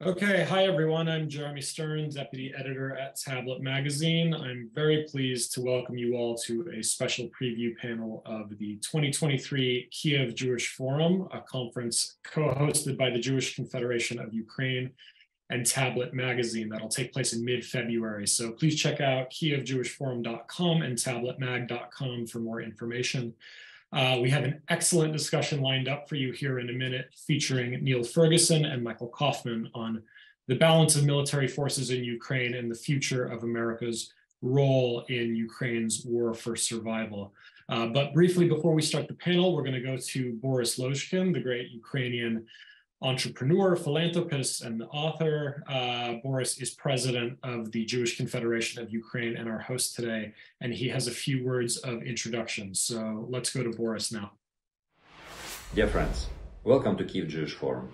Okay, hi everyone. I'm Jeremy Stern, Deputy Editor at Tablet Magazine. I'm very pleased to welcome you all to a special preview panel of the 2023 Kiev Jewish Forum, a conference co-hosted by the Jewish Confederation of Ukraine and Tablet Magazine that'll take place in mid-February. So please check out kievjewishforum.com and tabletmag.com for more information. We have an excellent discussion lined up for you here in a minute, featuring Niall Ferguson and Michael Kofman on the balance of military forces in Ukraine and the future of America's role in Ukraine's war for survival. But briefly, before we start the panel, we're going to go to Boris Lozhkin, the great Ukrainian entrepreneur, philanthropist, and author. Boris is president of the Jewish Confederation of Ukraine and our host today, and he has a few words of introduction. So let's go to Boris now. Dear friends, welcome to Kiev Jewish Forum.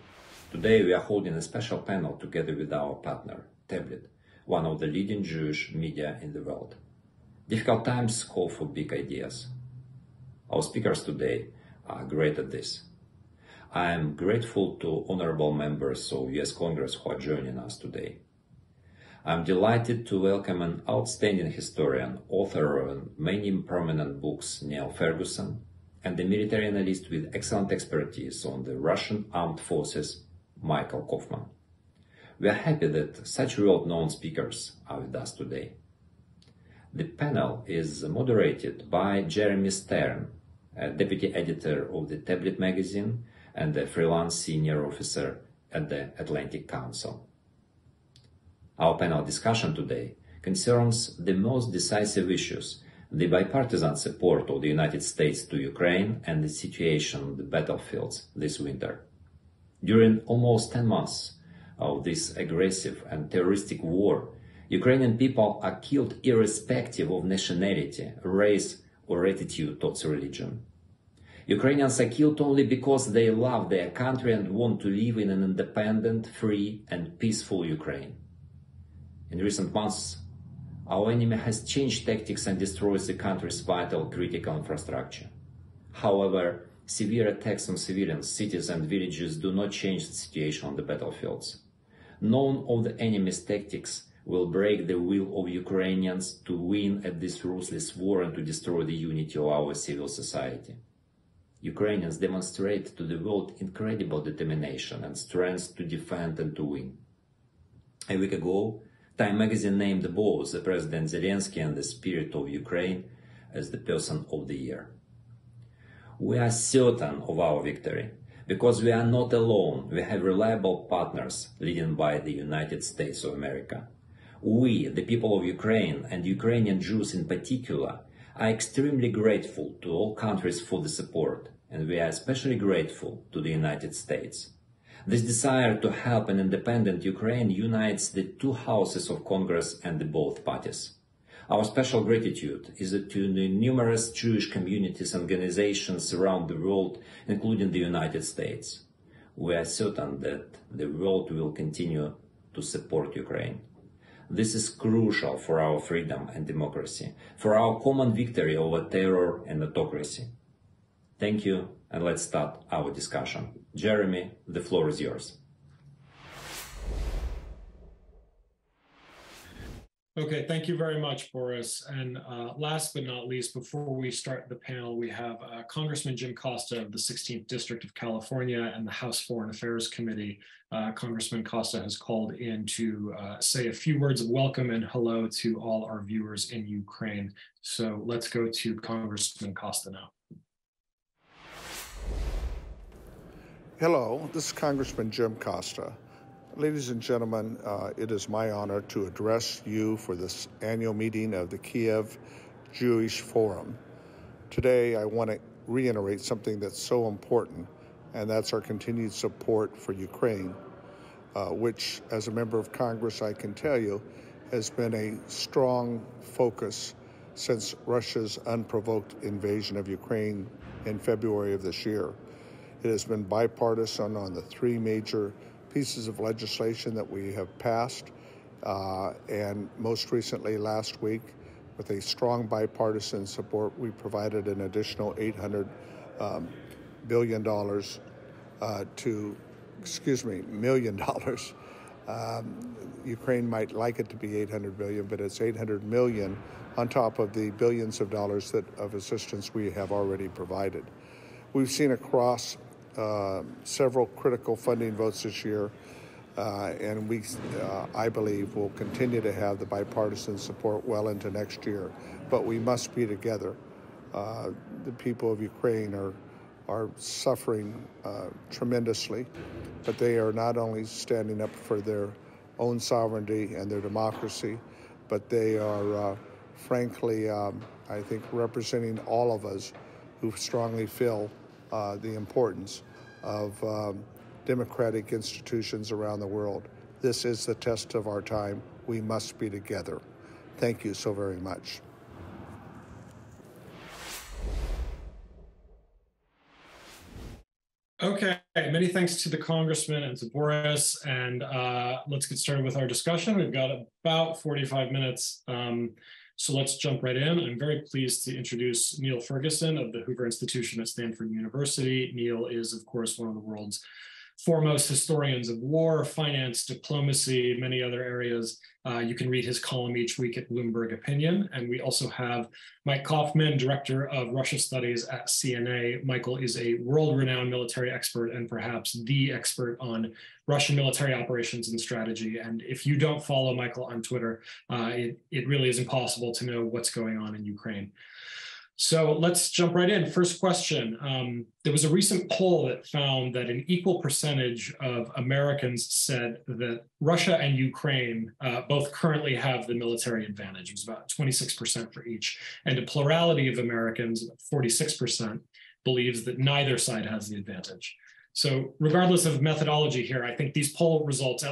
Today we are holding a special panel together with our partner, Tablet, one of the leading Jewish media in the world. Difficult times call for big ideas. Our speakers today are great at this. I am grateful to honorable members of US Congress who are joining us today. I'm delighted to welcome an outstanding historian, author of many prominent books, Niall Ferguson, and a military analyst with excellent expertise on the Russian armed forces, Michael Kofman. We are happy that such world-known speakers are with us today. The panel is moderated by Jeremy Stern, a deputy editor of the Tablet magazine and a freelance senior officer at the Atlantic Council. Our panel discussion today concerns the most decisive issues: the bipartisan support of the United States to Ukraine and the situation on the battlefields this winter. During almost 10 months of this aggressive and terroristic war, Ukrainian people are killed irrespective of nationality, race, or attitude towards religion. Ukrainians are killed only because they love their country and want to live in an independent, free, and peaceful Ukraine. In recent months, our enemy has changed tactics and destroys the country's vital critical infrastructure. However, severe attacks on civilians, cities, and villages do not change the situation on the battlefields. None of the enemy's tactics will break the will of Ukrainians to win at this ruthless war and to destroy the unity of our civil society. Ukrainians demonstrate to the world incredible determination and strength to defend and to win. A week ago, Time magazine named both the President Zelensky and the Spirit of Ukraine as the Person of the Year. We are certain of our victory because we are not alone. We have reliable partners led by the United States of America. We, the people of Ukraine and Ukrainian Jews in particular, are extremely grateful to all countries for the support, and we are especially grateful to the United States. This desire to help an independent Ukraine unites the two houses of Congress and the both parties. Our special gratitude is to the numerous Jewish communities and organizations around the world, including the United States. We are certain that the world will continue to support Ukraine. This is crucial for our freedom and democracy, for our common victory over terror and autocracy. Thank you, and let's start our discussion. Jeremy, the floor is yours. Okay, thank you very much, Boris. And last but not least, before we start the panel, we have Congressman Jim Costa of the 16th District of California and the House Foreign Affairs Committee. Congressman Costa has called in to say a few words of welcome and hello to all our viewers in Ukraine. So let's go to Congressman Costa now. Hello, this is Congressman Jim Costa. Ladies and gentlemen, it is my honor to address you for this annual meeting of the Kiev Jewish Forum. Today, I want to reiterate something that's so important, and that's our continued support for Ukraine, which, as a member of Congress, I can tell you, has been a strong focus since Russia's unprovoked invasion of Ukraine in February of this year. It has been bipartisan on the three major pieces of legislation that we have passed, and most recently last week, with a strong bipartisan support, we provided an additional $800 million Ukraine might like it to be 800 billion, but it's 800 million on top of the billions of dollars of assistance we have already provided. We've seen across several critical funding votes this year, and I believe, will continue to have the bipartisan support well into next year. But we must be together. The people of Ukraine are suffering tremendously, but they are not only standing up for their own sovereignty and their democracy, but they are, frankly, I think, representing all of us who strongly feel the importance of democratic institutions around the world. This is the test of our time. We must be together. Thank you so very much. Okay, many thanks to the Congressman and to Boris, and let's get started with our discussion. We've got about 45 minutes, so let's jump right in. I'm very pleased to introduce Niall Ferguson of the Hoover Institution at Stanford University. Niall is, of course, one of the world's foremost historians of war, finance, diplomacy, many other areas. You can read his column each week at Bloomberg Opinion. And we also have Mike Kofman, Director of Russia Studies at CNA. Michael is a world-renowned military expert and perhaps the expert on Russian military operations and strategy. And if you don't follow Michael on Twitter, it really is impossible to know what's going on in Ukraine. So let's jump right in. First question. There was a recent poll that found that an equal percentage of Americans said that Russia and Ukraine both currently have the military advantage. It was about 26% for each. And a plurality of Americans, 46%, believes that neither side has the advantage. So regardless of methodology here, I think these poll results,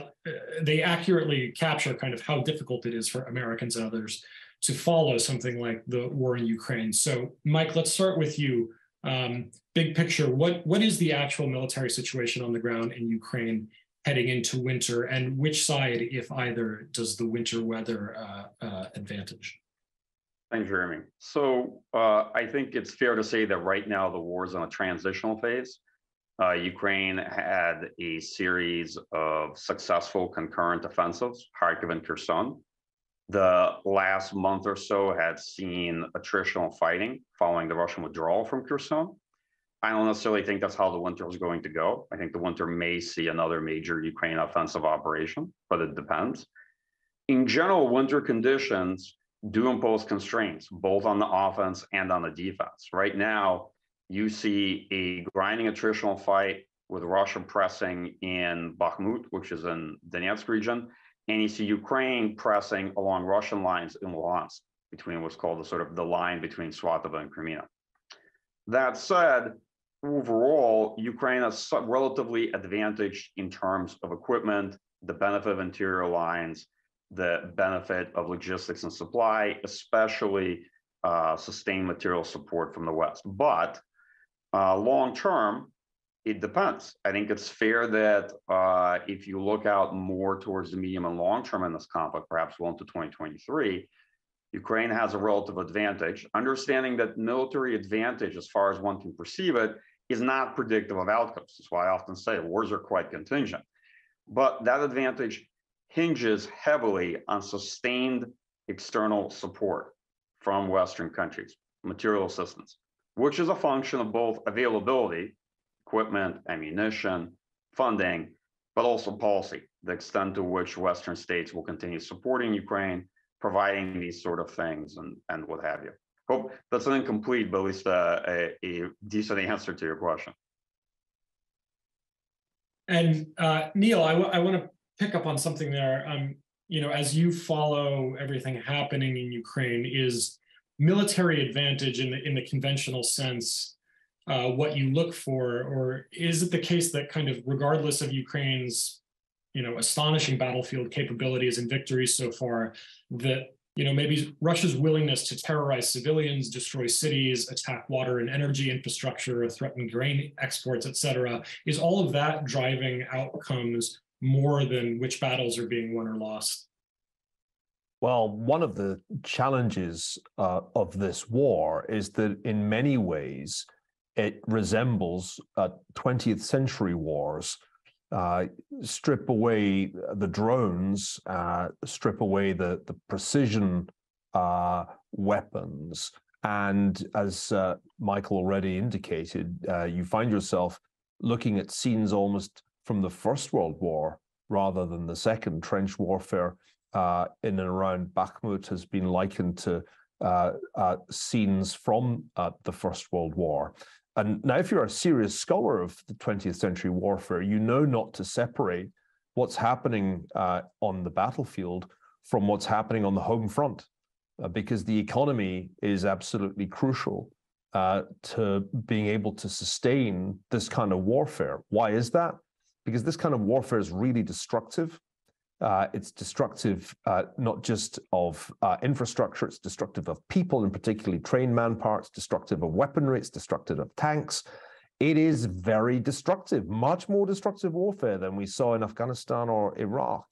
they accurately capture kind of how difficult it is for Americans and others to follow something like the war in Ukraine. So Mike, let's start with you. Big picture, what is the actual military situation on the ground in Ukraine heading into winter, and which side, if either, does the winter weather advantage? Thanks, Jeremy. So I think it's fair to say that right now the war is on a transitional phase. Ukraine had a series of successful concurrent offensives, Kharkiv and Kherson. The last month or so had seen attritional fighting following the Russian withdrawal from Kherson. I don't necessarily think that's how the winter is going to go. I think the winter may see another major Ukraine offensive operation, but it depends. In general, winter conditions do impose constraints, both on the offense and on the defense. Right now, you see a grinding attritional fight with Russia pressing in Bakhmut, which is in Donetsk region, and you see Ukraine pressing along Russian lines in Luhansk, between what's called the line between Swatovo and Crimea. That said, overall, Ukraine is relatively advantaged in terms of equipment, the benefit of interior lines, the benefit of logistics and supply, especially sustained material support from the West. But long term, it depends. I think it's fair that if you look out more towards the medium and long term in this conflict, perhaps well into 2023, Ukraine has a relative advantage, understanding that military advantage, as far as one can perceive it, is not predictive of outcomes. That's why I often say wars are quite contingent. But that advantage hinges heavily on sustained external support from Western countries, material assistance, which is a function of both availability, equipment, ammunition, funding, but also policy, the extent to which Western states will continue supporting Ukraine, providing these sort of things and what have you. Hope that's an incomplete, but at least a decent answer to your question. And Niall, I want to pick up on something there. As you follow everything happening in Ukraine, is military advantage in the conventional sense what you look for, or is it the case that kind of regardless of Ukraine's astonishing battlefield capabilities and victories so far, that maybe Russia's willingness to terrorize civilians, destroy cities, attack water and energy infrastructure, threaten grain exports, etc., is all of that driving outcomes more than which battles are being won or lost? Well, one of the challenges of this war is that in many ways it resembles 20th century wars strip away the drones, strip away the precision weapons, and as Michael already indicated, you find yourself looking at scenes almost from the First World War rather than the Second. Trench warfare in and around Bakhmut has been likened to scenes from the First World War. And now, if you're a serious scholar of the 20th century warfare, you know not to separate what's happening on the battlefield from what's happening on the home front, because the economy is absolutely crucial to being able to sustain this kind of warfare. Why is that? Because this kind of warfare is really destructive. It's destructive not just of infrastructure, it's destructive of people, and particularly trained manpower, it's destructive of weaponry, it's destructive of tanks. It is very destructive, much more destructive warfare than we saw in Afghanistan or Iraq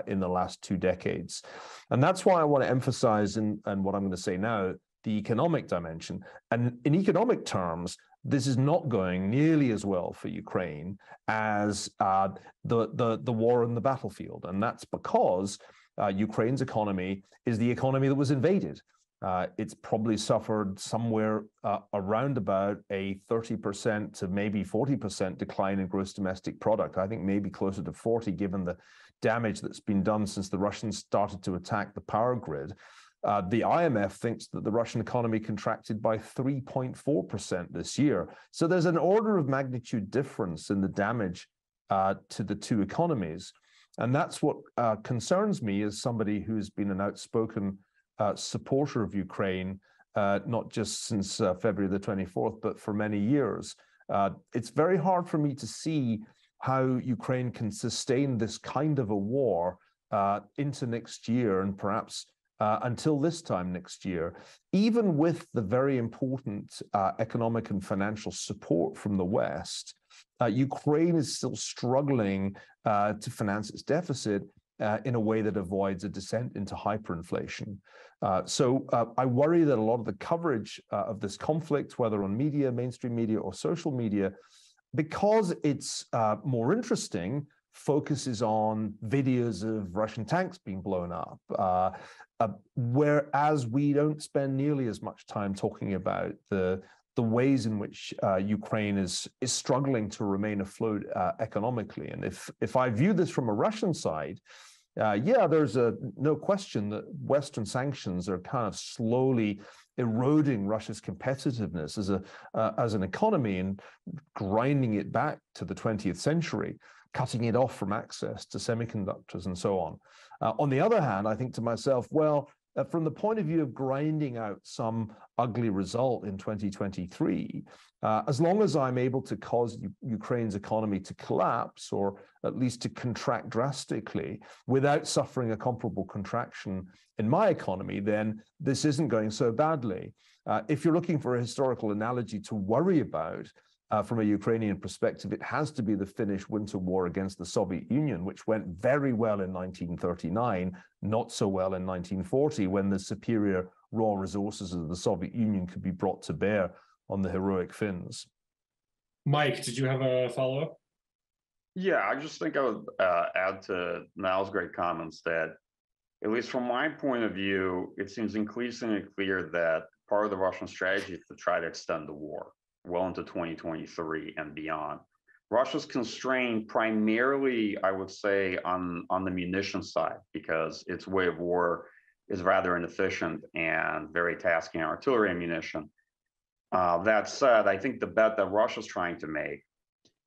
in the last 2 decades. And that's why I want to emphasize, and what I'm going to say now, the economic dimension. And in economic terms, this is not going nearly as well for Ukraine as the war on the battlefield. And that's because Ukraine's economy is the economy that was invaded. It's probably suffered somewhere around about a 30% to maybe 40% decline in gross domestic product. I think maybe closer to 40, given the damage that's been done since the Russians started to attack the power grid. The IMF thinks that the Russian economy contracted by 3.4% this year. So there's an order of magnitude difference in the damage to the two economies. And that's what concerns me as somebody who's been an outspoken supporter of Ukraine, not just since February the 24th, but for many years. It's very hard for me to see how Ukraine can sustain this kind of a war into next year and perhaps until this time next year, even with the very important economic and financial support from the West. Ukraine is still struggling to finance its deficit in a way that avoids a descent into hyperinflation. So I worry that a lot of the coverage of this conflict, whether on media, mainstream media, or social media, because it's more interesting, focuses on videos of Russian tanks being blown up, whereas we don't spend nearly as much time talking about the ways in which Ukraine is struggling to remain afloat economically. And if I view this from a Russian side, yeah, there's no question that Western sanctions are kind of slowly eroding Russia's competitiveness as an economy and grinding it back to the 20th century, cutting it off from access to semiconductors and so on. On the other hand, I think to myself, well, from the point of view of grinding out some ugly result in 2023, as long as I'm able to cause Ukraine's economy to collapse or at least to contract drastically without suffering a comparable contraction in my economy, then this isn't going so badly. If you're looking for a historical analogy to worry about, from a Ukrainian perspective, it has to be the Finnish Winter War against the Soviet Union, which went very well in 1939, not so well in 1940, when the superior raw resources of the Soviet Union could be brought to bear on the heroic Finns. Mike, did you have a follow-up? Yeah, I just think I would add to Niall's great comments that, at least from my point of view, it seems increasingly clear that part of the Russian strategy is to try to extend the war well into 2023 and beyond. Russia's constrained primarily, I would say, on the munition side, because its way of war is rather inefficient and very tasking on artillery ammunition. That said, I think the bet that Russia's trying to make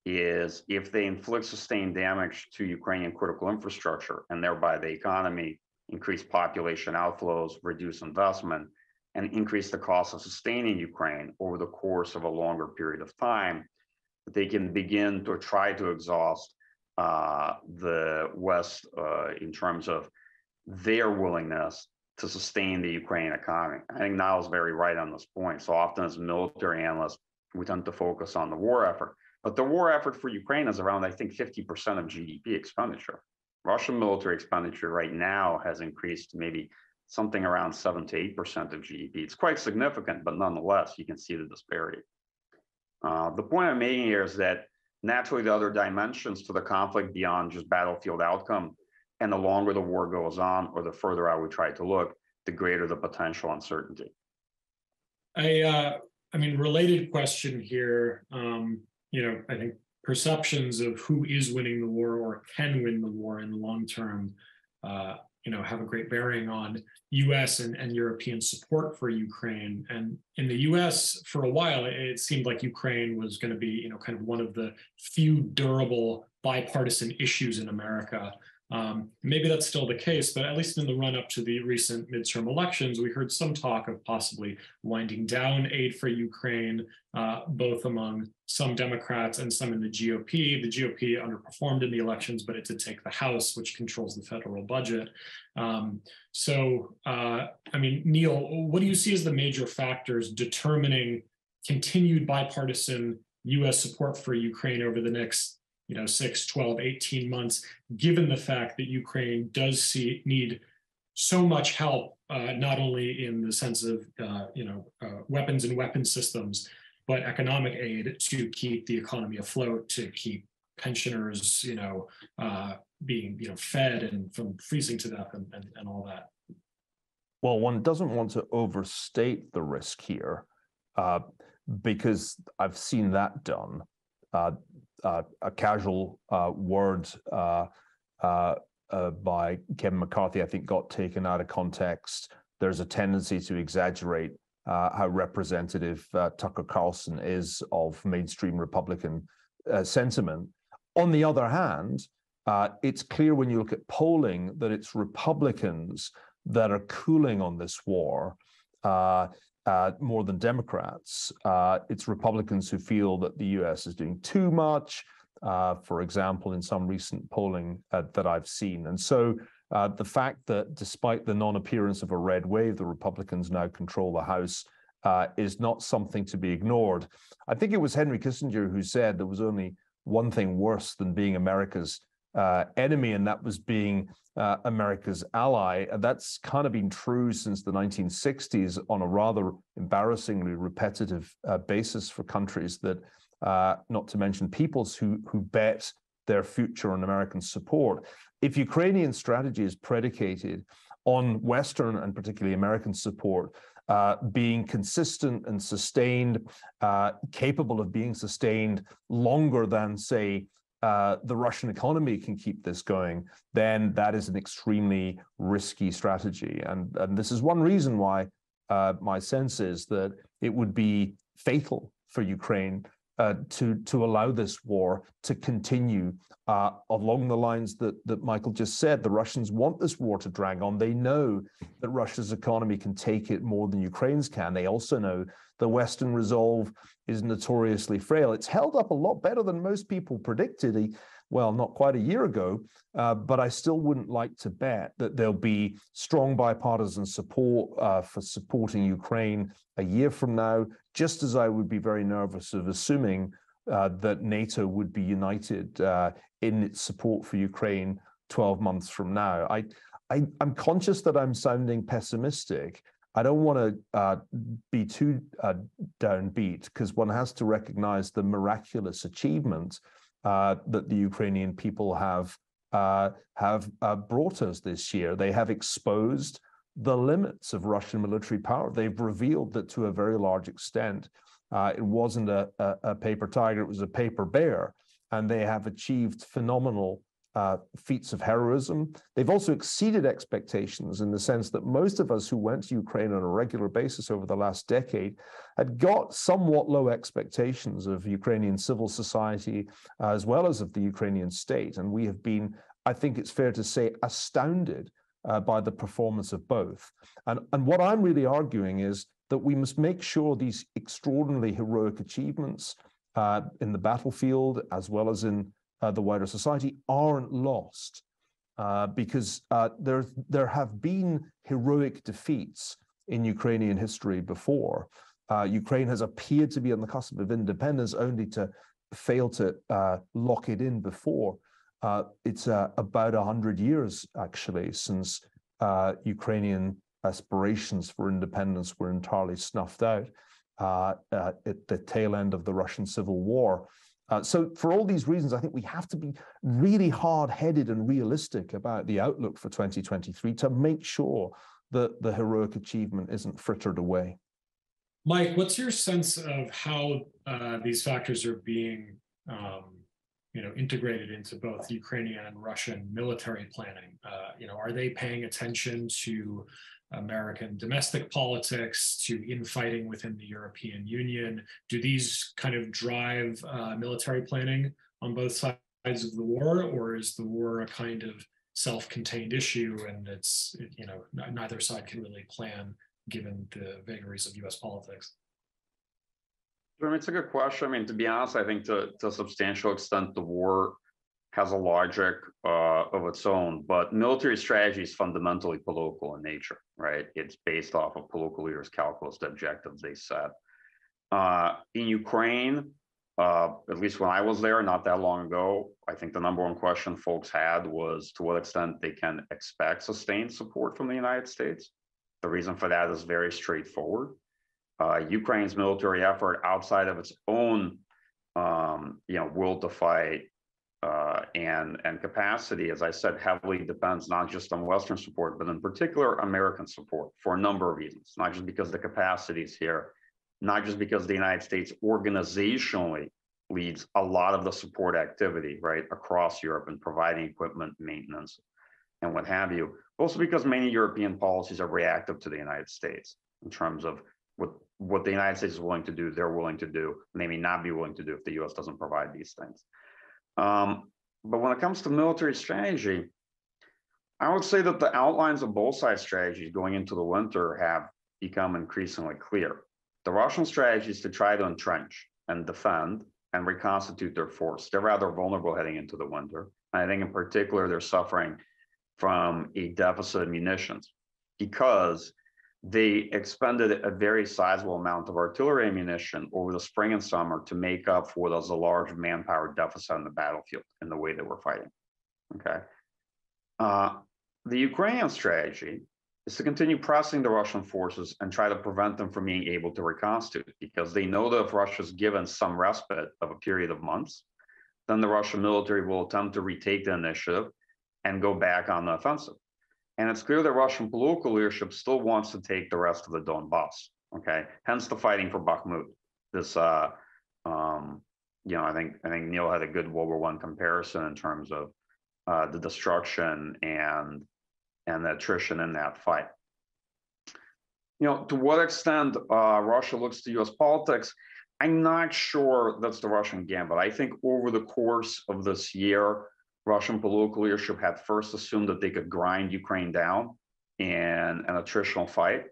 is if they inflict sustained damage to Ukrainian critical infrastructure and thereby the economy, increase population outflows, reduce investment, and increase the cost of sustaining Ukraine over the course of a longer period of time, they can begin to try to exhaust the West in terms of their willingness to sustain the Ukrainian economy. I think Niall's very right on this point. So often as military analysts, we tend to focus on the war effort. But the war effort for Ukraine is around, I think, 50% of GDP expenditure. Russian military expenditure right now has increased to maybe something around 7 to 8% of GDP. It's quite significant, but nonetheless, you can see the disparity. The point I'm making here is that naturally the other dimensions to the conflict beyond just battlefield outcome. And the longer the war goes on, or the further out we try to look, the greater the potential uncertainty. I mean, related question here. I think perceptions of who is winning the war or can win the war in the long term, have a great bearing on U.S. and European support for Ukraine. And in the U.S., for a while, it seemed like Ukraine was going to be, kind of one of the few durable bipartisan issues in America. Maybe that's still the case, but at least in the run up to the recent midterm elections, we heard some talk of possibly winding down aid for Ukraine, both among some Democrats and some in the GOP. The GOP underperformed in the elections, but it did take the House, which controls the federal budget. Neil, what do you see as the major factors determining continued bipartisan U.S. support for Ukraine over the next 6, 12, 18 months, given the fact that Ukraine does need so much help, not only in the sense of, weapons and weapon systems, but economic aid to keep the economy afloat, to keep pensioners, being, fed and from freezing to death and all that. Well, one doesn't want to overstate the risk here, because I've seen that done. A casual word by Kevin McCarthy, I think, got taken out of context. There's a tendency to exaggerate how representative Tucker Carlson is of mainstream Republican sentiment. On the other hand, it's clear when you look at polling that it's Republicans that are cooling on this war more than Democrats. It's Republicans who feel that the U.S. is doing too much, for example, in some recent polling that I've seen. And so the fact that despite the non-appearance of a red wave, the Republicans now control the House is not something to be ignored. I think it was Henry Kissinger who said there was only one thing worse than being America's enemy, and that was being America's ally. And that's kind of been true since the 1960s on a rather embarrassingly repetitive basis for countries that, not to mention peoples who bet their future on American support. If Ukrainian strategy is predicated on Western and particularly American support being consistent and sustained, capable of being sustained longer than, say, the Russian economy can keep this going, then that is an extremely risky strategy. And this is one reason why my sense is that it would be fatal for Ukraine to allow this war to continue along the lines that Michael just said. The Russians want this war to drag on. They know that Russia's economy can take it more than Ukraine's can. They also know the Western resolve is notoriously frail. It's held up a lot better than most people predicted, well, not quite a year ago, but I still wouldn't like to bet that there'll be strong bipartisan support for supporting Ukraine a year from now, just as I would be very nervous of assuming that NATO would be united in its support for Ukraine 12 months from now. I'm conscious that I'm sounding pessimistic. I don't want to be too downbeat, because one has to recognize the miraculous achievement that the Ukrainian people have brought us this year. They have exposed the limits of Russian military power. They've revealed that to a very large extent. It wasn't a paper tiger, it was a paper bear. And they have achieved phenomenal feats of heroism. They've also exceeded expectations in the sense that most of us who went to Ukraine on a regular basis over the last decade had got somewhat low expectations of Ukrainian civil society as well as of the Ukrainian state. And we have been, I think it's fair to say, astounded by the performance of both. And what I'm really arguing is that we must make sure these extraordinarily heroic achievements in the battlefield as well as in the wider society aren't lost, because there have been heroic defeats in Ukrainian history before. Ukraine has appeared to be on the cusp of independence only to fail to lock it in before. It's about 100 years, actually, since Ukrainian aspirations for independence were entirely snuffed out at the tail end of the Russian Civil War. So for all these reasons, I think we have to be really hard-headed and realistic about the outlook for 2023 to make sure that the heroic achievement isn't frittered away. Mike, what's your sense of how these factors are being integrated into both Ukrainian and Russian military planning? Are they paying attention to American domestic politics, to infighting within the European Union? Do these kind of drive military planning on both sides of the war, or is the war a kind of self-contained issue and neither side can really plan given the vagaries of US politics? It's a good question. I mean, to be honest, I think to a substantial extent, the war has a logic of its own, but military strategy is fundamentally political in nature, right? It's based off of political leaders' calculus, the objectives they set. In Ukraine, at least when I was there not that long ago, I think the number one question folks had was to what extent they can expect sustained support from the United States. The reason for that is very straightforward. Ukraine's military effort outside of its own, will to fight and capacity, as I said, heavily depends not just on Western support, but in particular American support for a number of reasons. Not just because the capacity is here, not just because the United States organizationally leads a lot of the support activity, right, across Europe and providing equipment, maintenance, and what have you. Also because many European policies are reactive to the United States in terms of what the United States is willing to do, they're willing to do, and they may not be willing to do if the US doesn't provide these things. But when it comes to military strategy, I would say that the outlines of both sides' strategies going into the winter have become increasingly clear. The Russian strategy is to try to entrench and defend and reconstitute their force. They're rather vulnerable heading into the winter. And I think in particular, they're suffering from a deficit of munitions because they expended a very sizable amount of artillery ammunition over the spring and summer to make up for what was a large manpower deficit on the battlefield in the way they were fighting. Okay. The Ukrainian strategy is to continue pressing the Russian forces and try to prevent them from being able to reconstitute, because they know that if Russia's given some respite of a period of months, then the Russian military will attempt to retake the initiative and go back on the offensive. And it's clear that Russian political leadership still wants to take the rest of the Donbass. Okay, hence the fighting for Bakhmut. This, I think Niall had a good World War I comparison in terms of the destruction and the attrition in that fight. To what extent Russia looks to U.S. politics, I'm not sure that's the Russian gambit. I think over the course of this year, Russian political leadership had first assumed that they could grind Ukraine down in an attritional fight.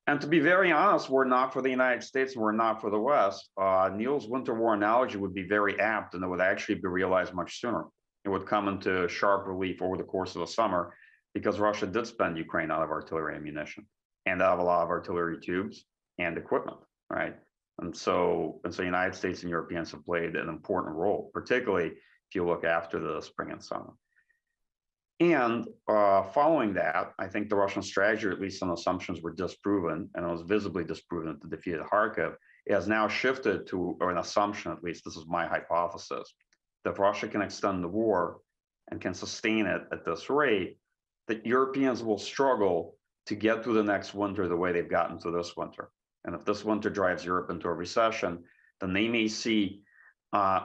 And to be very honest, we're not for the United States, we're not for the West. Niall's winter war analogy would be very apt, and it would actually be realized much sooner. It would come into sharp relief over the course of the summer because Russia did spend Ukraine out of artillery ammunition and out of a lot of artillery tubes and equipment, right? And so United States and Europeans have played an important role, particularly if you look after the spring and summer. And following that, I think the Russian strategy, or at least some assumptions, were disproven, and it was visibly disproven at the defeat of Kharkiv. It has now shifted to, or an assumption, at least this is my hypothesis, that if Russia can extend the war and can sustain it at this rate, that Europeans will struggle to get through the next winter the way they've gotten through this winter. And if this winter drives Europe into a recession, then they may see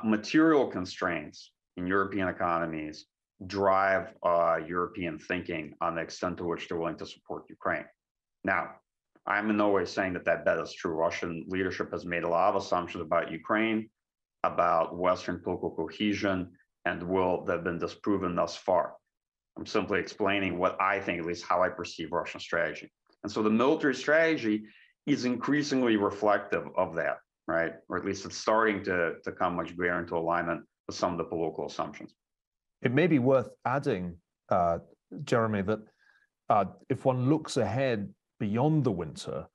material constraints in European economies drive European thinking on the extent to which they're willing to support Ukraine. Now, I'm in no way saying that bet is true. Russian leadership has made a lot of assumptions about Ukraine, about Western political cohesion, and that have been disproven thus far. I'm simply explaining what I think, at least how I perceive Russian strategy. And so the military strategy is increasingly reflective of that, right? Or at least it's starting to come much greater into alignment with some of the political assumptions. It may be worth adding, Jeremy, that if one looks ahead beyond the winter,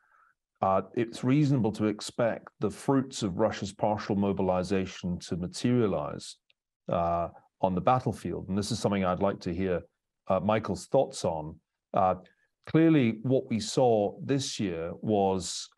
it's reasonable to expect the fruits of Russia's partial mobilization to materialize on the battlefield. And this is something I'd like to hear Michael's thoughts on. Clearly, what we saw this year was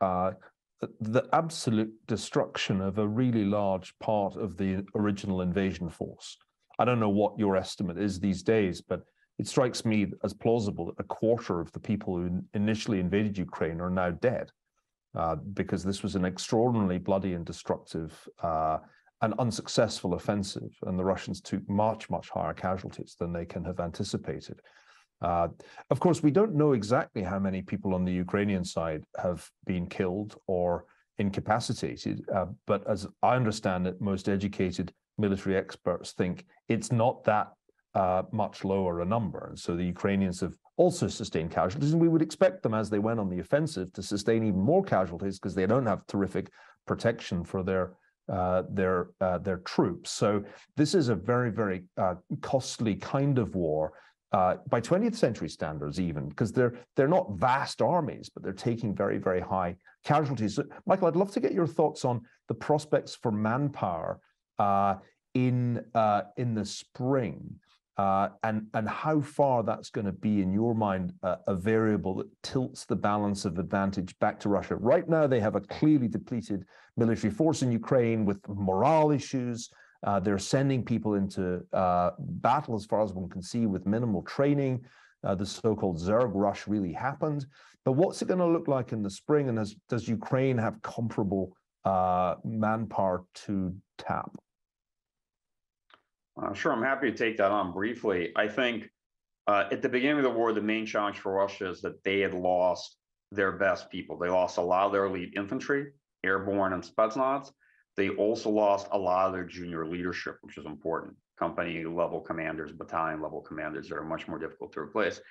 the absolute destruction of a really large part of the original invasion force. I don't know what your estimate is these days, but it strikes me as plausible that a quarter of the people who initially invaded Ukraine are now dead, because this was an extraordinarily bloody and destructive and unsuccessful offensive, and the Russians took much, much higher casualties than they can have anticipated. Of course, we don't know exactly how many people on the Ukrainian side have been killed or incapacitated, but as I understand it, most educated military experts think it's not that much lower a number. And so the Ukrainians have also sustained casualties, and we would expect them, as they went on the offensive, to sustain even more casualties because they don't have terrific protection for their troops. So this is a very, very costly kind of war. By 20th century standards even, because they're not vast armies, but they're taking very, very high casualties. So, Michael, I'd love to get your thoughts on the prospects for manpower in the spring, and how far that's going to be, in your mind, a variable that tilts the balance of advantage back to Russia. Right now, they have a clearly depleted military force in Ukraine with morale issues. They're sending people into battle, as far as one can see, with minimal training. The so-called Zerg rush really happened. But what's it going to look like in the spring? And does Ukraine have comparable manpower to tap? Sure, I'm happy to take that on briefly. I think at the beginning of the war, the main challenge for Russia is that they had lost their best people. They lost a lot of their elite infantry, airborne and Spetsnaz. They also lost a lot of their junior leadership, which is important. Company level commanders, battalion level commanders that are much more difficult to replace.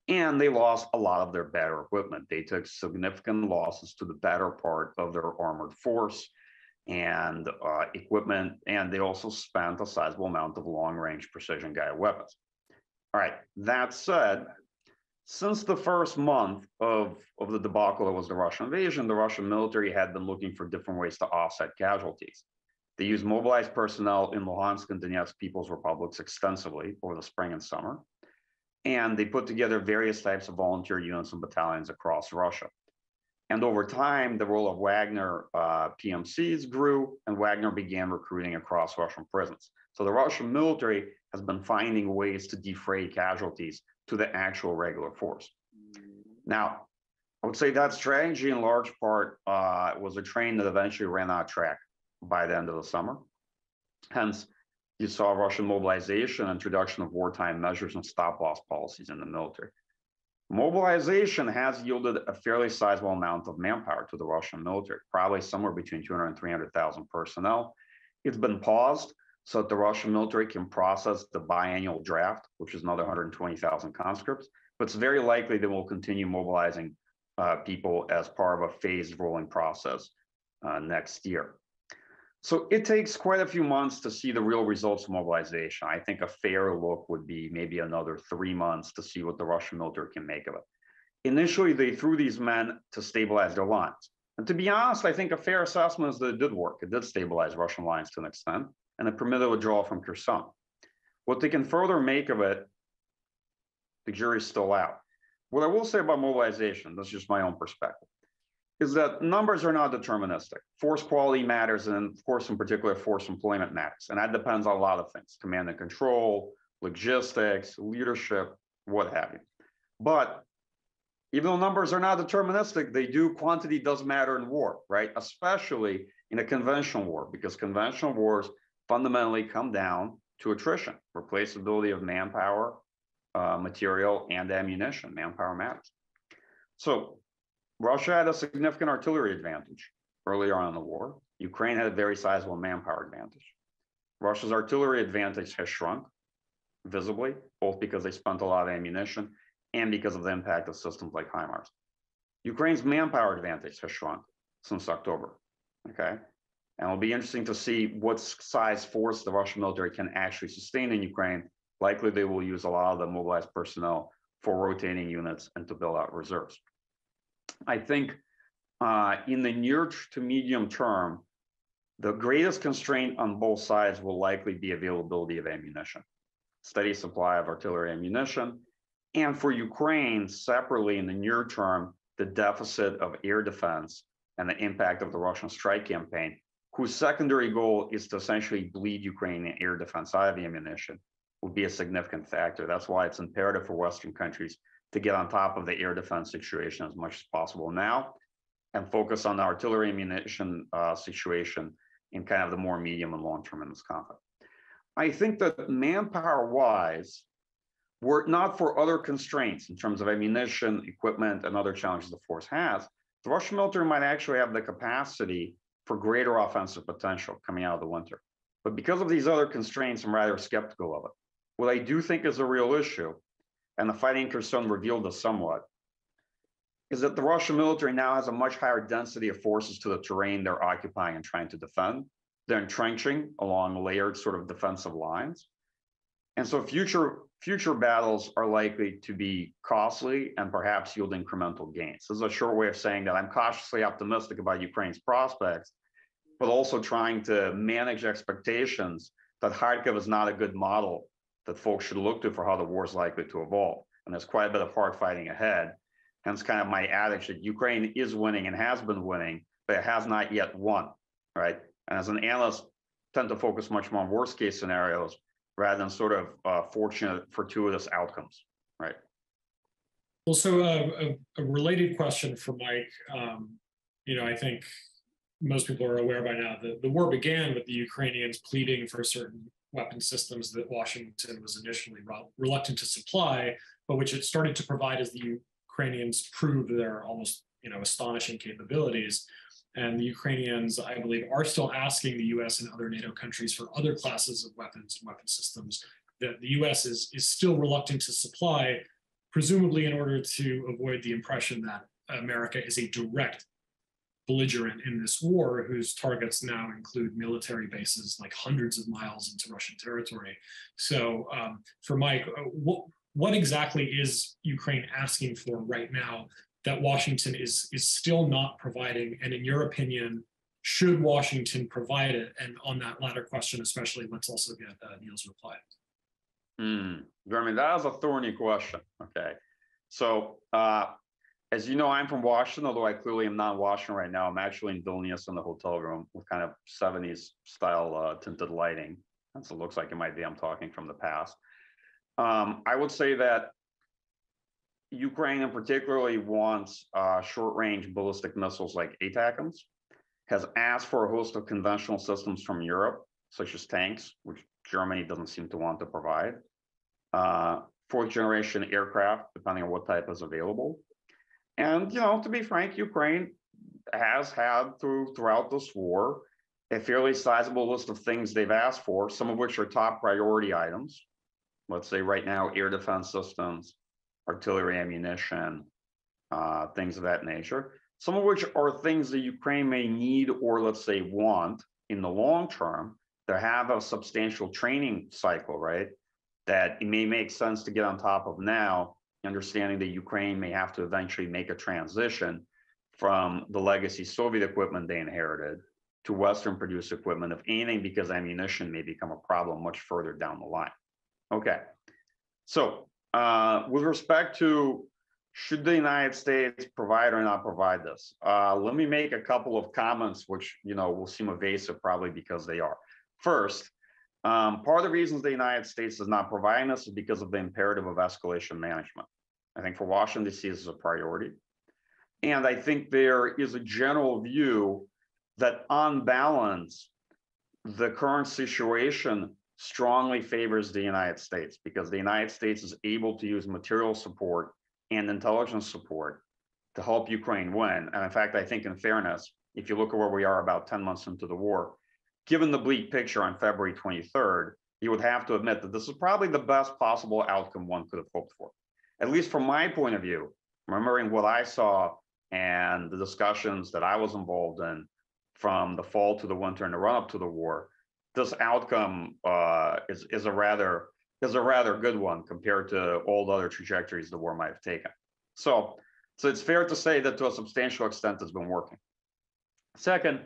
And they lost a lot of their better equipment. They took significant losses to the better part of their armored force and equipment, and they also spent a sizable amount of long-range precision-guided weapons. All right, that said, since the first month of the debacle that was the Russian invasion, the Russian military had been looking for different ways to offset casualties. They used mobilized personnel in Luhansk and Donetsk People's Republics extensively over the spring and summer, and they put together various types of volunteer units and battalions across Russia. And over time, the role of Wagner PMCs grew, and Wagner began recruiting across Russian prisons. So the Russian military has been finding ways to defray casualties to the actual regular force. Now, I would say that strategy in large part was a train that eventually ran out of track by the end of the summer. Hence, you saw Russian mobilization, introduction of wartime measures and stop-loss policies in the military. Mobilization has yielded a fairly sizable amount of manpower to the Russian military, probably somewhere between 200 and 300,000 personnel. It's been paused so that the Russian military can process the biannual draft, which is another 120,000 conscripts. But it's very likely they will continue mobilizing people as part of a phased rolling process next year. So it takes quite a few months to see the real results of mobilization. I think a fair look would be maybe another 3 months to see what the Russian military can make of it. Initially, they threw these men to stabilize their lines. And to be honest, I think a fair assessment is that it did work. It did stabilize Russian lines to an extent, and it permitted withdrawal from Kherson. What they can further make of it, the jury's still out. What I will say about mobilization, that's just my own perspective, is that numbers are not deterministic. Force quality matters, and of course, in particular, force employment matters. And that depends on a lot of things: command and control, logistics, leadership, what have you. But even though numbers are not deterministic, quantity does matter in war, right? Especially in a conventional war, because conventional wars fundamentally come down to attrition, replaceability of manpower, material, and ammunition. Manpower matters. So Russia had a significant artillery advantage earlier on in the war. Ukraine had a very sizable manpower advantage. Russia's artillery advantage has shrunk visibly, both because they spent a lot of ammunition and because of the impact of systems like HIMARS. Ukraine's manpower advantage has shrunk since October, okay? And it'll be interesting to see what size force the Russian military can actually sustain in Ukraine. Likely they will use a lot of the mobilized personnel for rotating units and to build out reserves. I think in the near to medium term, the greatest constraint on both sides will likely be availability of ammunition, steady supply of artillery ammunition, and for Ukraine separately in the near term, the deficit of air defense and the impact of the Russian strike campaign, whose secondary goal is to essentially bleed Ukrainian air defense out of ammunition, will be a significant factor. That's why it's imperative for Western countries to get on top of the air defense situation as much as possible now and focus on the artillery ammunition situation in kind of the more medium and long term in this conflict. I think that manpower-wise, were it not for other constraints in terms of ammunition, equipment, and other challenges the force has, the Russian military might actually have the capacity for greater offensive potential coming out of the winter. But because of these other constraints, I'm rather skeptical of it. What I do think is a real issue, and the fighting Kherson revealed this somewhat, is that the Russian military now has a much higher density of forces to the terrain they're occupying and trying to defend. They're entrenching along layered sort of defensive lines. And so future battles are likely to be costly and perhaps yield incremental gains. This is a short way of saying that I'm cautiously optimistic about Ukraine's prospects, but also trying to manage expectations that Kharkiv is not a good model that folks should look to for how the war is likely to evolve. And there's quite a bit of hard fighting ahead. Hence kind of my adage that Ukraine is winning and has been winning, but it has not yet won, right? And as an analyst, I tend to focus much more on worst case scenarios rather than sort of fortuitous outcomes, right? Well, so a related question for Mike. I think most people are aware by now that the war began with the Ukrainians pleading for certain weapon systems that Washington was initially reluctant to supply, but which it started to provide as the Ukrainians proved their almost astonishing capabilities. And the Ukrainians, I believe, are still asking the US and other NATO countries for other classes of weapons and weapon systems that the US is still reluctant to supply, presumably in order to avoid the impression that America is a direct belligerent in this war, whose targets now include military bases like hundreds of miles into Russian territory. So for Mike, what exactly is Ukraine asking for right now that Washington is still not providing? And in your opinion, should Washington provide it? And on that latter question especially, let's also get Niall's reply. Jeremy, that is a thorny question. Okay. So as you know, I'm from Washington, although I clearly am not in Washington right now. I'm actually in Vilnius in the hotel room with kind of 70s style tinted lighting. And so it looks like it might be I'm talking from the past. I would say that Ukraine in particularly wants short-range ballistic missiles like ATACMS, has asked for a host of conventional systems from Europe, such as tanks, which Germany doesn't seem to want to provide, fourth-generation aircraft, depending on what type is available. And, to be frank, Ukraine has had throughout this war a fairly sizable list of things they've asked for, some of which are top priority items. Let's say right now, air defense systems, artillery ammunition, things of that nature, some of which are things that Ukraine may need or let's say want in the long term that have a substantial training cycle, right? That it may make sense to get on top of now, understanding that Ukraine may have to eventually make a transition from the legacy Soviet equipment they inherited to Western produced equipment, if anything, because ammunition may become a problem much further down the line. Okay, so with respect to should the United States provide or not provide this, let me make a couple of comments which will seem evasive probably because they are. First, part of the reasons the United States is not providing this is because of the imperative of escalation management. I think for Washington, DC, this is a priority. And I think there is a general view that on balance, the current situation strongly favors the United States because the United States is able to use material support and intelligence support to help Ukraine win. And in fact, I think in fairness, if you look at where we are about 10 months into the war, given the bleak picture on February 23rd, you would have to admit that this is probably the best possible outcome one could have hoped for. At least from my point of view, remembering what I saw and the discussions that I was involved in from the fall to the winter and the run up to the war, this outcome is a rather good one compared to all the other trajectories the war might have taken. So it's fair to say that to a substantial extent it's been working. Second,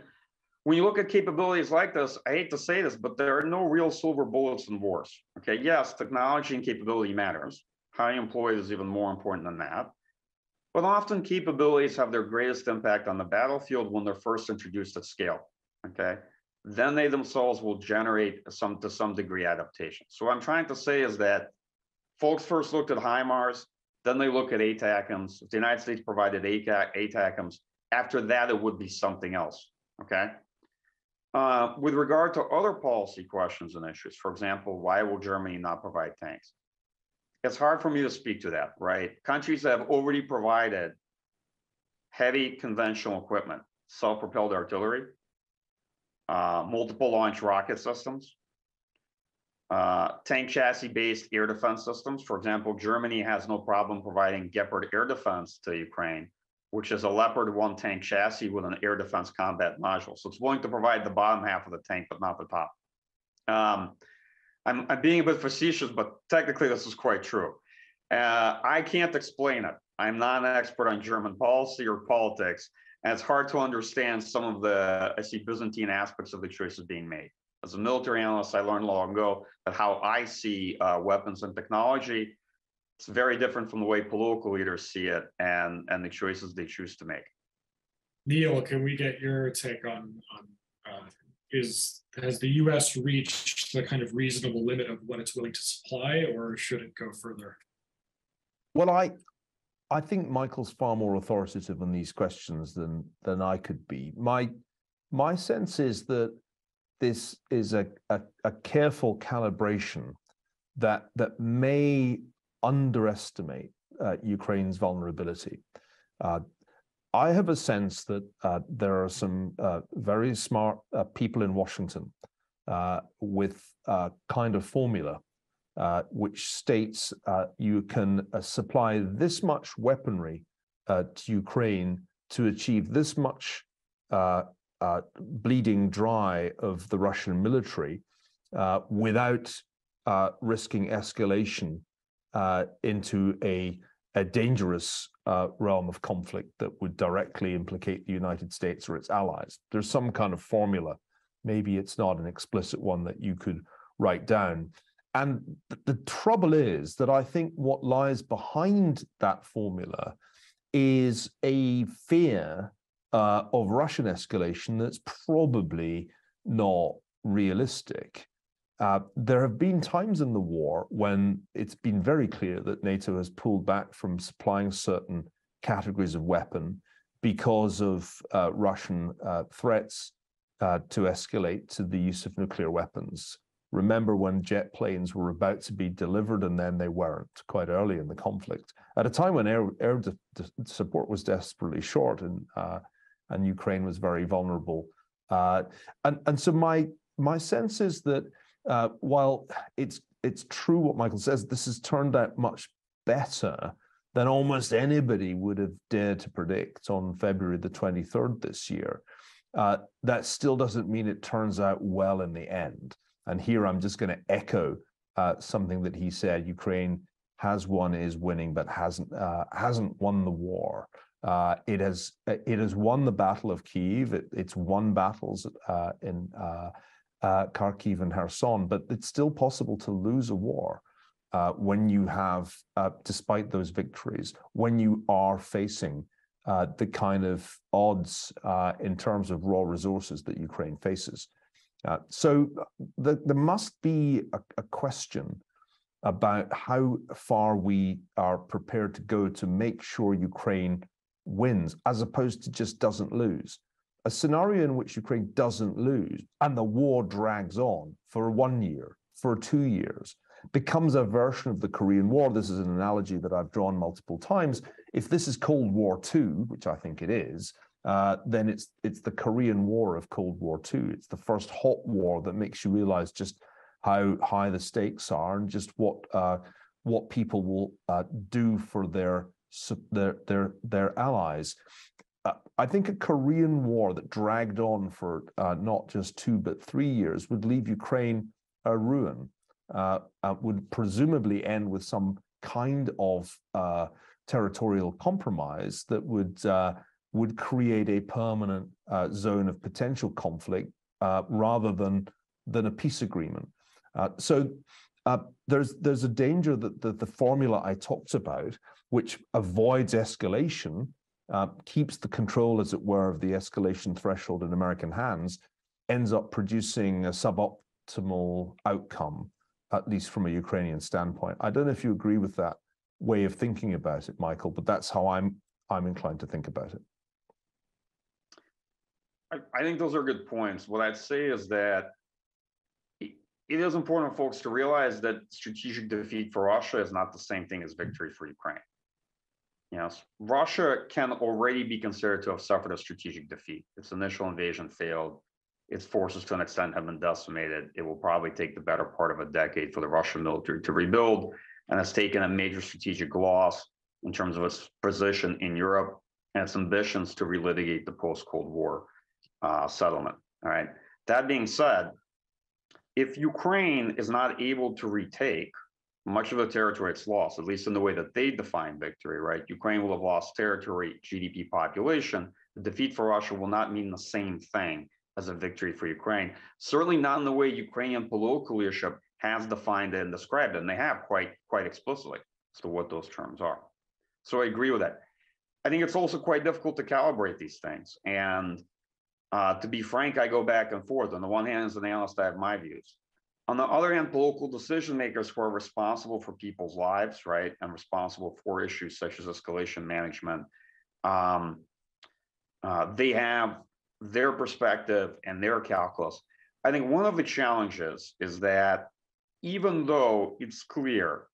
when you look at capabilities like this, I hate to say this, but there are no real silver bullets in wars. Okay, yes, technology and capability matters. How you employ it is even more important than that. But often capabilities have their greatest impact on the battlefield when they're first introduced at scale, okay? Then they themselves will generate to some degree adaptation. So what I'm trying to say is that folks first looked at HIMARS, then they look at ATACMS. If the United States provided ATACMS, after that, it would be something else, okay? With regard to other policy questions and issues, for example, why will Germany not provide tanks? It's hard for me to speak to that, right? Countries that have already provided heavy conventional equipment, self-propelled artillery, multiple launch rocket systems, tank chassis-based air defense systems. For example, Germany has no problem providing Gepard air defense to Ukraine, which is a Leopard 1 tank chassis with an air defense combat module. So it's willing to provide the bottom half of the tank, but not the top. I'm being a bit facetious, but technically this is quite true. I can't explain it. I'm not an expert on German policy or politics, and it's hard to understand some of the, I see, Byzantine aspects of the choices being made. As a military analyst, I learned long ago that how I see weapons and technology, it's very different from the way political leaders see it and the choices they choose to make. Neil, can we get your take on has the U.S. reached the kind of reasonable limit of what it's willing to supply, or should it go further? Well, I think Michael's far more authoritative on these questions than I could be. My sense is that this is a careful calibration that may underestimate Ukraine's vulnerability. I have a sense that there are some very smart people in Washington with a kind of formula which states you can supply this much weaponry to Ukraine to achieve this much bleeding dry of the Russian military without risking escalation into a dangerous realm of conflict that would directly implicate the United States or its allies. There's some kind of formula. Maybe it's not an explicit one that you could write down. And the trouble is that I think what lies behind that formula is a fear of Russian escalation that's probably not realistic. There have been times in the war when it's been very clear that NATO has pulled back from supplying certain categories of weapon because of Russian threats to escalate to the use of nuclear weapons. Remember when jet planes were about to be delivered and then they weren't, quite early in the conflict, at a time when air support was desperately short and Ukraine was very vulnerable. And so my sense is that while it's true what Michael says, this has turned out much better than almost anybody would have dared to predict on February the 23rd this year. That still doesn't mean it turns out well in the end. And here I'm just going to echo something that he said: Ukraine has won, is winning, but hasn't won the war. It has won the Battle of Kyiv. It's won battles in Kharkiv and Kherson, but it's still possible to lose a war when you have, despite those victories, when you are facing the kind of odds in terms of raw resources that Ukraine faces. So there must be a question about how far we are prepared to go to make sure Ukraine wins, as opposed to just doesn't lose. A scenario in which Ukraine doesn't lose and the war drags on for 1 year, for 2 years, becomes a version of the Korean War. This is an analogy that I've drawn multiple times. If this is Cold War II, which I think it is, then it's the Korean War of Cold War II. It's the first hot war that makes you realize just how high the stakes are and just what people will do for their allies. I think a Korean War that dragged on for not just 2 but 3 years would leave Ukraine a ruin. Would presumably end with some kind of territorial compromise that would create a permanent zone of potential conflict rather than a peace agreement. So there's a danger that the formula I talked about which avoids escalation, keeps the control, as it were, of the escalation threshold in American hands, ends up producing a suboptimal outcome, at least from a Ukrainian standpoint. I don't know if you agree with that way of thinking about it, Michael, but that's how I'm inclined to think about it. I think those are good points. What I'd say is that it is important for folks to realize that strategic defeat for Russia is not the same thing as victory for Ukraine. Yes, Russia can already be considered to have suffered a strategic defeat. Its initial invasion failed. Its forces, to an extent, have been decimated. It will probably take the better part of a decade for the Russian military to rebuild, and has taken a major strategic loss in terms of its position in Europe and its ambitions to relitigate the post-Cold War settlement. All right. That being said, if Ukraine is not able to retake much of the territory it's lost, at least in the way that they define victory, right? Ukraine will have lost territory, GDP, population. The defeat for Russia will not mean the same thing as a victory for Ukraine. Certainly not in the way Ukrainian political leadership has defined it and described it, and they have quite explicitly as to what those terms are. So I agree with that. I think it's also quite difficult to calibrate these things. And to be frank, I go back and forth. On the one hand, as an analyst, I have my views. On the other hand, political decision makers who are responsible for people's lives, right, and responsible for issues such as escalation management, they have their perspective and their calculus. I think one of the challenges is that even though it's clear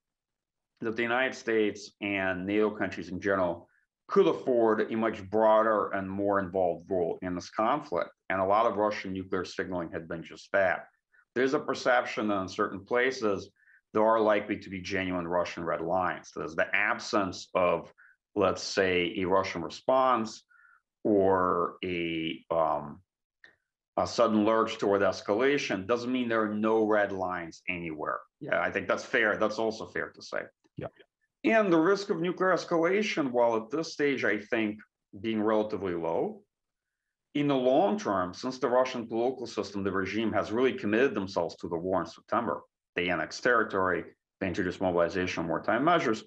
that the United States and NATO countries in general could afford a much broader and more involved role in this conflict, and a lot of Russian nuclear signaling had been just that, there's a perception that in certain places there are likely to be genuine Russian red lines. There's the absence of, let's say, a Russian response or a sudden lurch toward escalation doesn't mean there are no red lines anywhere. Yeah, I think that's fair. That's also fair to say. Yeah. And the risk of nuclear escalation, while at this stage, I think, being relatively low, in the long term, since the Russian political system, the regime has really committed themselves to the war in September. They annexed territory, they introduced mobilization, wartime measures.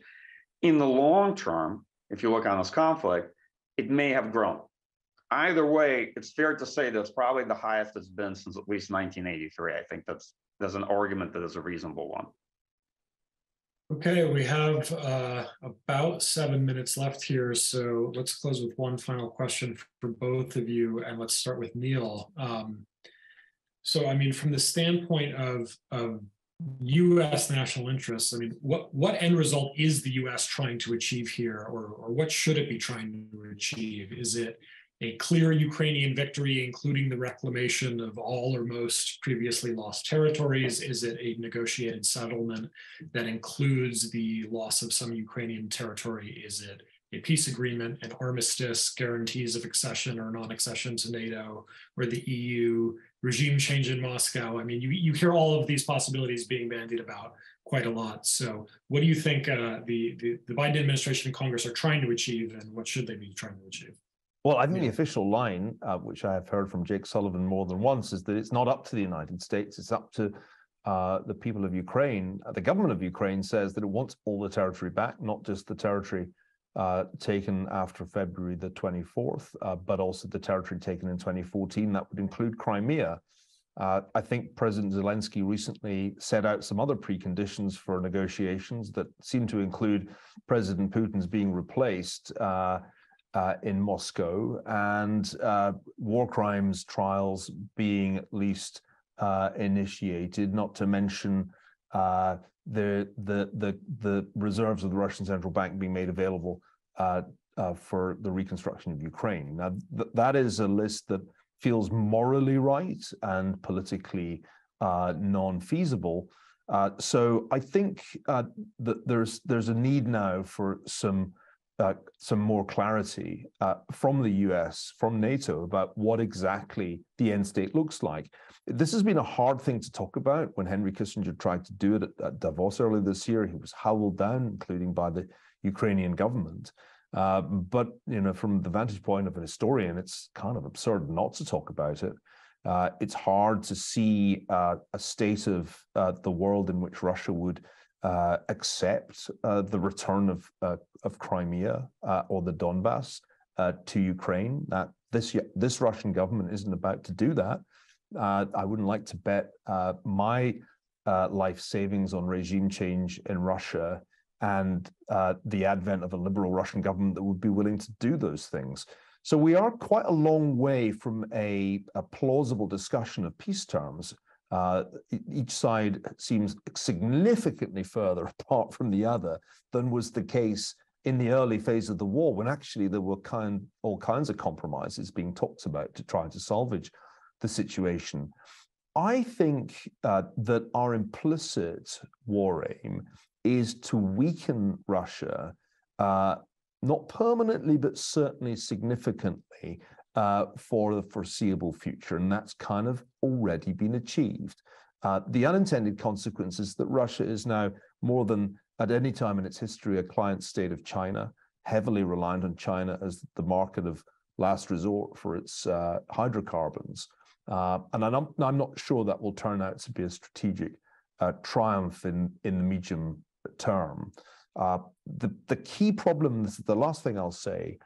In the long term, if you look on this conflict, it may have grown. Either way, it's fair to say that's probably the highest it's been since at least 1983. I think there's an argument that is a reasonable one. Okay, we have about 7 minutes left here, so let's close with one final question for both of you, and let's start with Niall. So, I mean, from the standpoint of U.S. national interests, I mean, what end result is the U.S. trying to achieve here, or what should it be trying to achieve? Is it a clear Ukrainian victory, including the reclamation of all or most previously lost territories? Is it a negotiated settlement that includes the loss of some Ukrainian territory? Is it a peace agreement, an armistice, guarantees of accession or non-accession to NATO or the EU, regime change in Moscow? I mean, you hear all of these possibilities being bandied about quite a lot. So what do you think the Biden administration and Congress are trying to achieve, and what should they be trying to achieve? Well, I think the official line, which I have heard from Jake Sullivan more than once, is that it's not up to the United States, it's up to the people of Ukraine. The government of Ukraine says that it wants all the territory back, not just the territory taken after February the 24th, but also the territory taken in 2014. That would include Crimea. I think President Zelensky recently set out some other preconditions for negotiations that seem to include President Putin's being replaced in Moscow, and war crimes trials being at least initiated, not to mention the reserves of the Russian Central Bank being made available for the reconstruction of Ukraine. Now, that is a list that feels morally right and politically non-feasible. So I think that there's a need now for some more clarity from the US, from NATO, about what exactly the end state looks like. This has been a hard thing to talk about. When Henry Kissinger tried to do it at Davos earlier this year, he was howled down, including by the Ukrainian government. But from the vantage point of an historian, it's kind of absurd not to talk about it. It's hard to see a state of the world in which Russia would accept the return of Crimea or the Donbass to Ukraine. That this Russian government isn't about to do that. I wouldn't like to bet my life savings on regime change in Russia and the advent of a liberal Russian government that would be willing to do those things. So we are quite a long way from a plausible discussion of peace terms. Each side seems significantly further apart from the other than was the case in the early phase of the war, when actually there were all kinds of compromises being talked about to try to salvage the situation. I think that our implicit war aim is to weaken Russia, not permanently, but certainly significantly for the foreseeable future. And that's kind of already been achieved. The unintended consequence is that Russia is now more than at any time in its history a client state of China, heavily reliant on China as the market of last resort for its hydrocarbons. And I'm not sure that will turn out to be a strategic triumph in the medium term. The key problem, the last thing I'll say,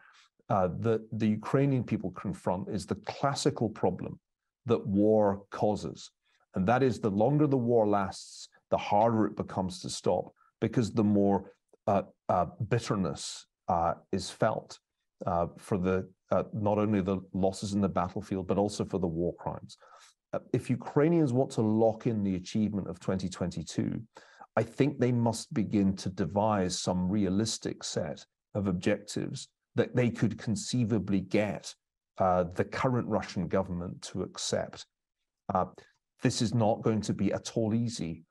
that the Ukrainian people confront is the classical problem that war causes. And that is, the longer the war lasts, the harder it becomes to stop, because the more bitterness is felt for the not only the losses in the battlefield, but also for the war crimes. If Ukrainians want to lock in the achievement of 2022, I think they must begin to devise some realistic set of objectives that they could conceivably get the current Russian government to accept. This is not going to be at all easy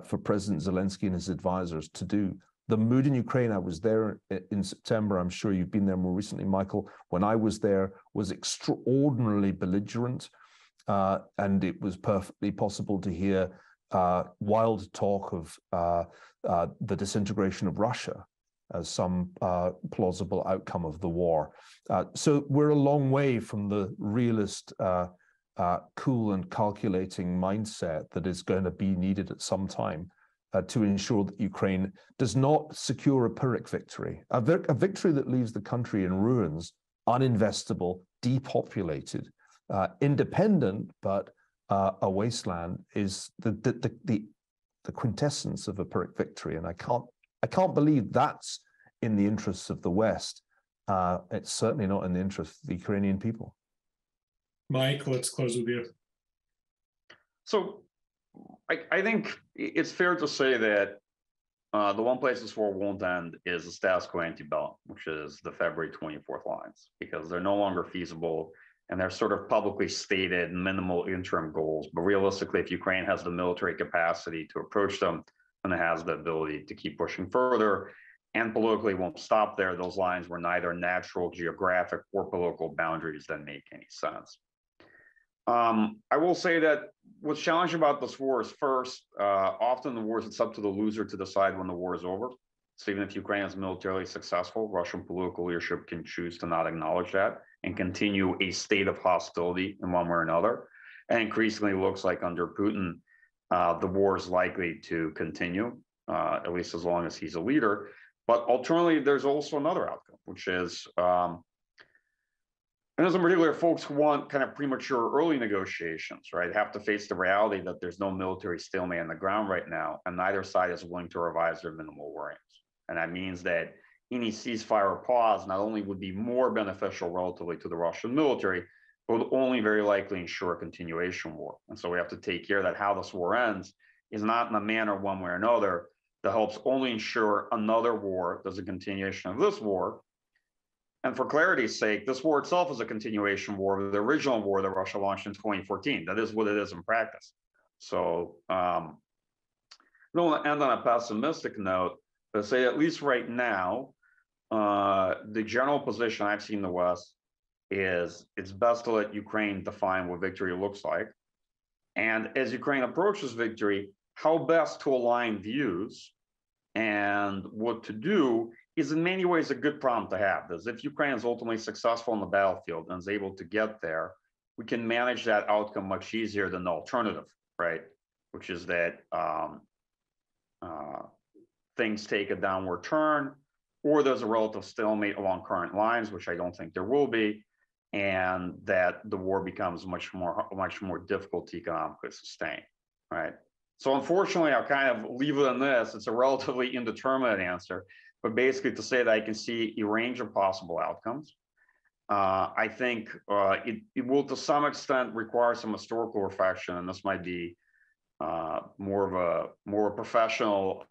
for President Zelensky and his advisors to do. The mood in Ukraine, I was there in September, I'm sure you've been there more recently, Michael, when I was there, was extraordinarily belligerent, and it was perfectly possible to hear wild talk of the disintegration of Russia as some plausible outcome of the war. So we're a long way from the realist, cool and calculating mindset that is going to be needed at some time to ensure that Ukraine does not secure a Pyrrhic victory, a victory that leaves the country in ruins, uninvestable, depopulated, independent, but a wasteland is the quintessence of a Pyrrhic victory. And I can't believe that's in the interests of the West. It's certainly not in the interest of the Ukrainian people. Mike, let's close with you. So I think it's fair to say that the one place this war won't end is the status quo antebellum, which is the February 24th lines, because they're no longer feasible and they're sort of publicly stated minimal interim goals. But realistically, if Ukraine has the military capacity to approach them, and it has the ability to keep pushing further, and politically won't stop there, those lines were neither natural, geographic, or political boundaries that make any sense. I will say that what's challenging about this war is, first, often the wars, it's up to the loser to decide when the war is over. So even if Ukraine is militarily successful, Russian political leadership can choose to not acknowledge that and continue a state of hostility in one way or another. And increasingly looks like under Putin, the war is likely to continue, at least as long as he's a leader. But alternatively, there's also another outcome, which is, and there's in particular folks who want kind of premature early negotiations, right, have to face the reality that there's no military stalemate on the ground right now, and neither side is willing to revise their minimal war aims. And that means that any ceasefire or pause not only would be more beneficial relatively to the Russian military, but would only very likely ensure a continuation war. And so we have to take care that how this war ends is not in a manner one way or another that helps only ensure another war that's a continuation of this war. And for clarity's sake, this war itself is a continuation war of the original war that Russia launched in 2014. That is what it is in practice. So I don't want to end on a pessimistic note, but say at least right now, the general position I've seen in the West is it's best to let Ukraine define what victory looks like. And as Ukraine approaches victory, how best to align views and what to do is in many ways a good problem to have. Because if Ukraine is ultimately successful on the battlefield and is able to get there, we can manage that outcome much easier than the alternative, right? Which is that things take a downward turn, or there's a relative stalemate along current lines, which I don't think there will be, and that the war becomes much more difficult to economically sustain, right? So unfortunately, I'll kind of leave it on this. It's a relatively indeterminate answer, but basically to say that I can see a range of possible outcomes. I think it will to some extent require some historical reflection, and this might be more a professional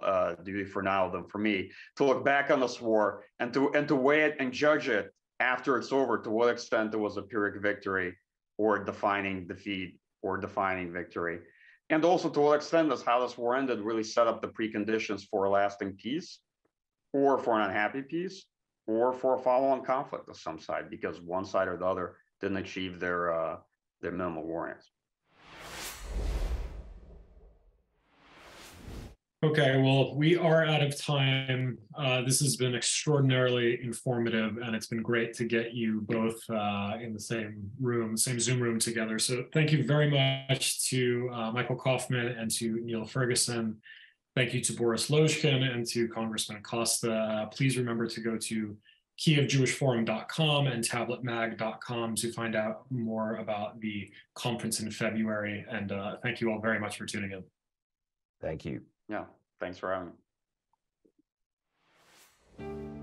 duty for Niall than for me, to look back on this war and to weigh it and judge it after it's over, to what extent it was a Pyrrhic victory or defining defeat or defining victory. And also to what extent does how this war ended really set up the preconditions for a lasting peace, or for an unhappy peace, or for a follow-on conflict of some side, because one side or the other didn't achieve their minimal war aims. Okay, well, we are out of time. This has been extraordinarily informative, and it's been great to get you both in the same room, same Zoom room together. So thank you very much to Michael Kofman and to Niall Ferguson. Thank you to Boris Lozhkin and to Congressman Costa. Please remember to go to KievJewishForum.com and tabletmag.com to find out more about the conference in February. And thank you all very much for tuning in. Thank you. Yeah, thanks for having me.